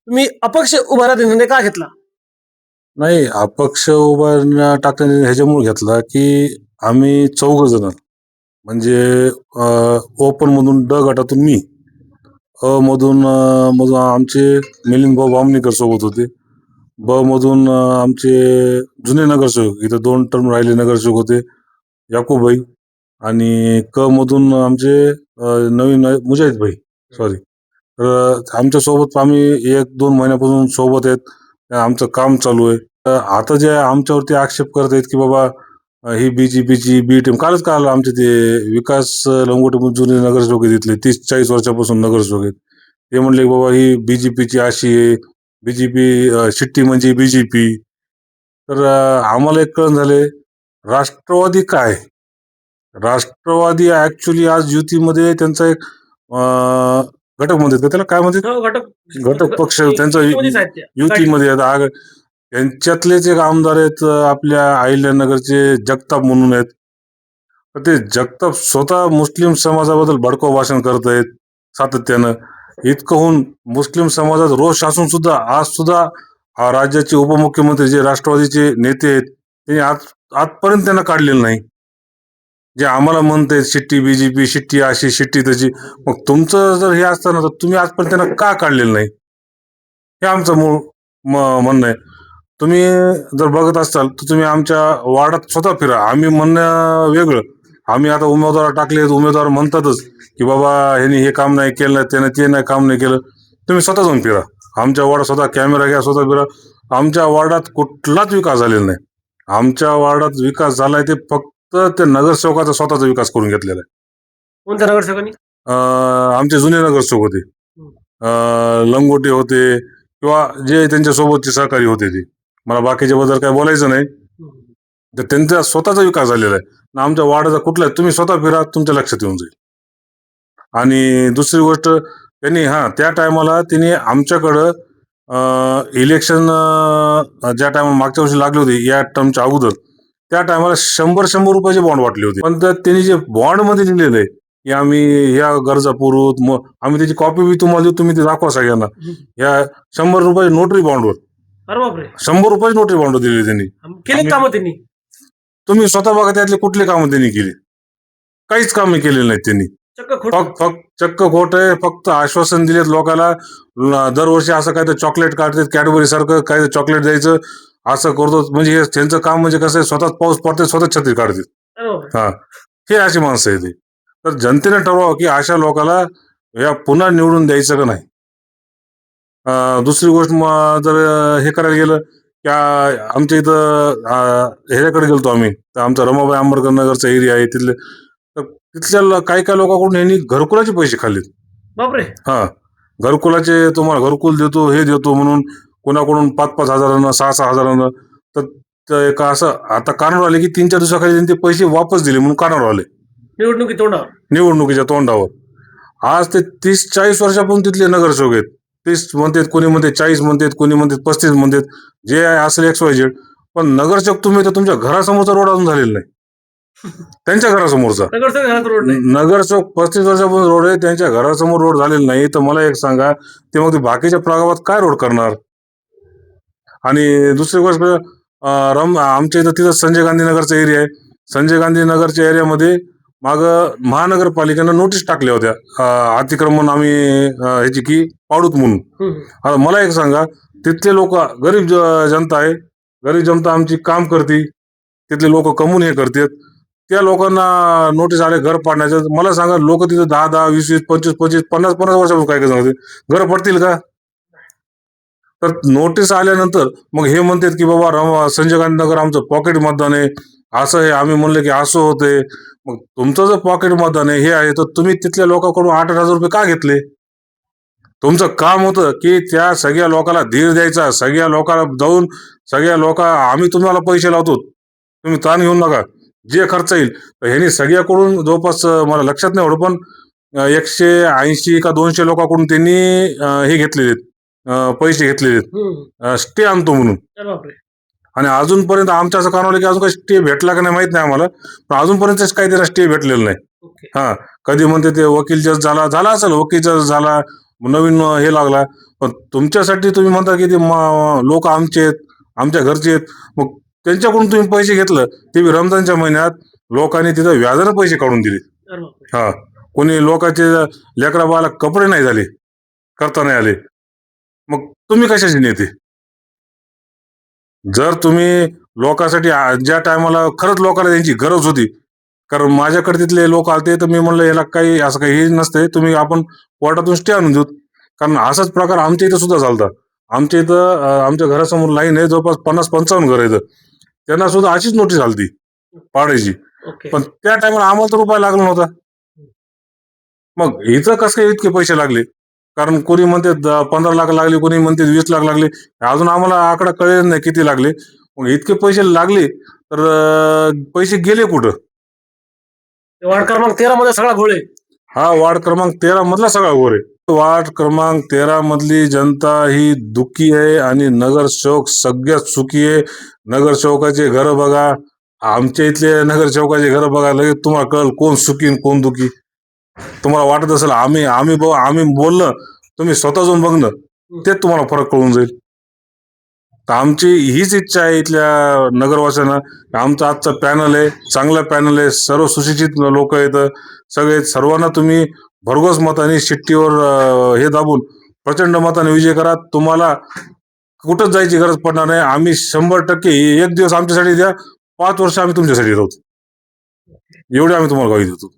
तुम्ही अपक्ष उभा राहण्याचा निर्णय का घेतला? नाही, अपक्ष उभा टाकण्याचा ह्याच्यामुळे घेतला की आम्ही 4 जण म्हणजे ओपन मधून गटातून मी, मधून आमचे मिलिंद भाऊ बामणेकर सोबत होते, मधून आमचे जुने नगरसेवक इथं 2 टर्म राहिले नगरसेवक होते याकूब भाई, आणि मधून आमचे नवीन मुजाहिद भाई, सॉरी. तर आमच्या सोबत आम्ही 1-2 महिन्यापासून सोबत आहेत. आमचं काम चालू आहे. आता जे आमच्यावरती आक्षेप करत आहेत की बाबा ही बीजेपीची बी टीम, कालच कळालं आमचे ते विकास लंगोटे जुने नगरसेवक आहेत तिथले, 30-40 वर्षापासून नगरसेवक आहेत. ते म्हणले की बाबा ही बीजेपीची अशी आहे, बीजेपी शिट्टी म्हणजे बीजेपी. तर आम्हाला एक कळण झाले, राष्ट्रवादी काय? राष्ट्रवादी ऍक्च्युली आज युतीमध्ये त्यांचा एक घटक म्हणतात का त्याला, काय म्हणतात, हो, घटक पक्ष त्यांचा युतीमध्येच आहेत त्या. युतीमध्ये आहेत. त्यांच्यातलेच एक आमदार आहेत आपल्या अहिल्यानगरचे जगताप म्हणून आहेत. तर ते जगताप स्वतः मुस्लिम समाजाबद्दल भडकाऊ भाषण करत आहेत सातत्यानं. इतकं होऊन मुस्लिम समाजात रोष असून सुद्धा आज सुद्धा राज्याचे उपमुख्यमंत्री जे राष्ट्रवादीचे नेते आहेत त्यांनी आजपर्यंत त्यांना काढलेलं नाही. जे आम्हाला म्हणतायत शिट्टी बीजेपी, शिट्टी अशी, शिट्टी तशी, मग तुमचं जर हे असताना तर तुम्ही आजपर्यंत त्यांना का काढलेलं नाही, हे आमचं मूळ म्हणणं आहे. तुम्ही जर बघत असाल तर तुम्ही आमच्या वार्डात स्वतः फिरा. आम्ही म्हणणं वेगळं, आम्ही आता उमेदवार टाकले, उमेदवार म्हणतातच की बाबा ह्यांनी हे काम नाही केलं, त्याने ते नाही काम नाही केलं. तुम्ही स्वतः जाऊन फिरा आमच्या वार्डात, स्वतः कॅमेरा घ्या, स्वतः फिरा. आमच्या वार्डात कुठलाच विकास झालेला नाही. आमच्या वार्डात विकास झालाय ते फक्त त्या नगरसेवकाचा स्वतःचा विकास करून घेतलेला आहे. कोणत्या नगरसेवकांनी? आमचे जुने नगरसेवक होते, लंगोटे होते, किंवा जे त्यांच्या सोबतचे सहकारी होते ते, मला बाकीच्या बद्दल काय बोलायचं नाही. तर त्यांचा स्वतःचा विकास झालेला आहे. आमच्या वार्डाचा कुठला, तुम्ही स्वतः फिरा, तुमच्या लक्षात येऊन जाईल. आणि दुसरी गोष्ट, त्यांनी त्या टायमाला त्यांनी आमच्याकडं इलेक्शन ज्या टायमाला मागच्या वर्षी लागले होते या टर्मच्या अगोदर, त्या टायमाला 100 रुपयाचे बॉन्ड वाटले होते. पण त्यांनी जे बॉन्ड मध्ये दिलेलं आहे की आम्ही या गरजा पुरवत, मग आम्ही त्याची कॉपी बी तुम्हाला देऊ, तुम्ही ते दाखवा सगळ्यांना. या 100 रुपये नोटरी बॉन्डवर, अरे बापरे, 100 रुपये नोटरी बॉन्ड दिले त्यांनी. केले काम त्यांनी? तुम्ही स्वतः बघा त्यातले कुठले कामं त्यांनी केली, काहीच कामं केलेली नाहीत त्यांनी. चक्क खोट आहे. फक्त आश्वासन दिलेत लोकांना. दरवर्षी असं काय तर चॉकलेट काढतात, कॅडबरी सारखं काय चॉकलेट द्यायचं, असं करतो. म्हणजे हे त्यांचं काम म्हणजे कसं आहे, स्वतःच पाऊस पडते, स्वतःच छत्री काढतात. हे अशी माणसं आहे ते. तर जनतेने ठरवावं की अशा लोकांना या पुन्हा निवडून द्यायचं का नाही. दुसरी गोष्ट, जर हे करायला गेलं की आमच्या इथं ह्याच्याकडे गेलतो आम्ही, तर आमचा रमाबाई आंबेडकर नगरचा एरिया आहे तिथले, तर तिथल्या काही लोकांकडून यांनी घरकुलाचे पैसे खाल्लेत. बापरे. घरकुलाचे, तुम्हाला घरकुल देतो, हे देतो म्हणून कोणाकडून 5-5 हजारानं, 6-6 हजारानं. तर एक असं आता कानावर आले की 3-4 दिवसाखाली त्यांनी ते पैसे वापस दिले म्हणून कानावर आले, निवडणुकीच्या तोंडावर. आज ते 30-40 वर्षापासून तिथले नगरसेवक आहेत. 30 म्हणतात, कोणी म्हणते 40 म्हणतात, कोणी म्हणतात 35 म्हणतात, जे असेल XYZ. पण नगरसेवक तुम्ही, तर तुमच्या घरासमोरचा रोड अजून झालेला नाही. त्यांच्या घरासमोरचा नगरसेवक 35 वर्षापासून रोड आहे, त्यांच्या घरासमोर रोड झालेला नाही. तर मला एक सांगा, ते मग बाकीच्या गावात काय रोड करणार. आणि दुसरी गोष्ट, आमच्या इथं तिथं संजय गांधी नगरचा एरिया आहे. संजय गांधी नगरच्या एरियामध्ये माग महानगरपालिकेनं नोटीस टाकल्या होत्या अतिक्रमण आम्ही ह्याची की पाडूत म्हणून. आता मला एक सांगा, तिथले लोक गरीब जनता आहे, गरीब जनता आमची काम करते, तिथले लोक कमवून हे करतात, त्या लोकांना नोटीस आले घर पाडण्याचं. मला सांगा, लोक तिथे 10-10, 20-20, 25-25, 50-50 वर्षापासून काय सांगते, घर पडतील का? तर नोटीस आल्यानंतर मग हे म्हणतात की बाबा संजय गांधी नगर आमचं पॉकेट मतदान आहे, असं आहे. आम्ही म्हणलं की असं होते. मग तुमचं जर पॉकेट मतदान आहे, हे आहे, तर तुम्ही तिथल्या लोकांकडून 8-8 हजार रुपये का घेतले? तुमचं काम होतं की त्या सगळ्या लोकांना धीर द्यायचा, सगळ्या लोकांना जाऊन, सगळ्या आम्ही तुम्हाला पैसे लावतो, तुम्ही ताण घेऊन नका, जे खर्च येईल. ह्यांनी सगळ्याकडून जवळपास, मला लक्षात नाही एवढं, पण 180 का 200 लोकांकडून त्यांनी हे घेतलेले, पैसे घेतलेले, स्टे आणतो म्हणून. आणि अजूनपर्यंत आमच्या असं कानावलं की अजून काही स्टे भेटला का नाही माहित नाही आम्हाला, पण अजूनपर्यंत काही त्याला स्टे भेटलेलं नाही. कधी म्हणते ते वकील जज झाला असेल, वकील जज झाला, नवीन हे लागला. पण तुमच्यासाठी तुम्ही म्हणता की ते लोक आमचे आहेत, आमच्या घरचे आहेत. मग त्यांच्याकडून तुम्ही पैसे घेतलं, ते बी रमजानच्या महिन्यात लोकांनी तिथं व्याजानं पैसे काढून दिले. अरे बापरे. हा, कोणी लोकांचे लेकरा बाळाला कपडे नाही झाले, करता नाही आले. मग तुम्ही कशाचे नेते? जर तुम्ही लोकांसाठी ज्या टायमाला खरंच लोकांना त्यांची गरज होती, कारण माझ्याकडे तिथले लोक आलते, तर मी म्हणलं याला काही असं काही हे नसतंय, तुम्ही आपण कोर्टातून स्टे आणून देऊ. कारण असाच प्रकार आमच्या इथं सुद्धा झालता. आमच्या इथं आमच्या घरासमोर लाईन आहे, जवळपास 50-55 घर आहेत. त्यांना सुद्धा अशीच नोटीस आलती पाडायची. ओके. पण त्या टायमाला आम्हाला तर रुपया लागला नव्हता. मग इथं कसं काय इतके पैसे लागले? कारण कोणी म्हणते 15 लाख लागले, कोणी म्हणते 20 लाख लागले. अजून आम्हाला आकडा कळलेला नाही किती लागले. मग इतके पैसे लागले, तर पैसे गेले कुठं? ते वार्ड क्रमांक 13 मध्ये सगळा घोळ आहे. हा वार्ड क्रमांक 13 मधला सगळा घोर आहे. वार्ड क्रमांक 13 मधली जनता ही दुःखी आहे आणि नगरसेवक सगळ्यात सुखी आहे. नगरसेवकाचे घर बघा, आमच्या इथले नगरसेवकाचे घर बघा, लगेच तुम्हाला कळलं कोण सुखी आणि कोण दुःखी. तुम्हाला वाटत असेल आम्ही बोललं, तुम्ही स्वतः जाऊन बघणं, तेच तुम्हाला फरक कळून जाईल. तर आमची हीच इच्छा आहे इथल्या नगरवासियांना. आमचा आजचा पॅनल आहे, चांगला पॅनल आहे, सर्व सुशिक्षित लोक आहेत, सगळे सर्वांना तुम्ही भरघोस मताने शिट्टीवर हे दाबून प्रचंड मताने विजय करा. तुम्हाला कुठंच जायची गरज पडणार नाही. आम्ही 100% एक दिवस आमच्यासाठी द्या, 5 वर्ष आम्ही तुमच्यासाठी राहू. एवढे आम्ही तुम्हाला ग्वाही देतो.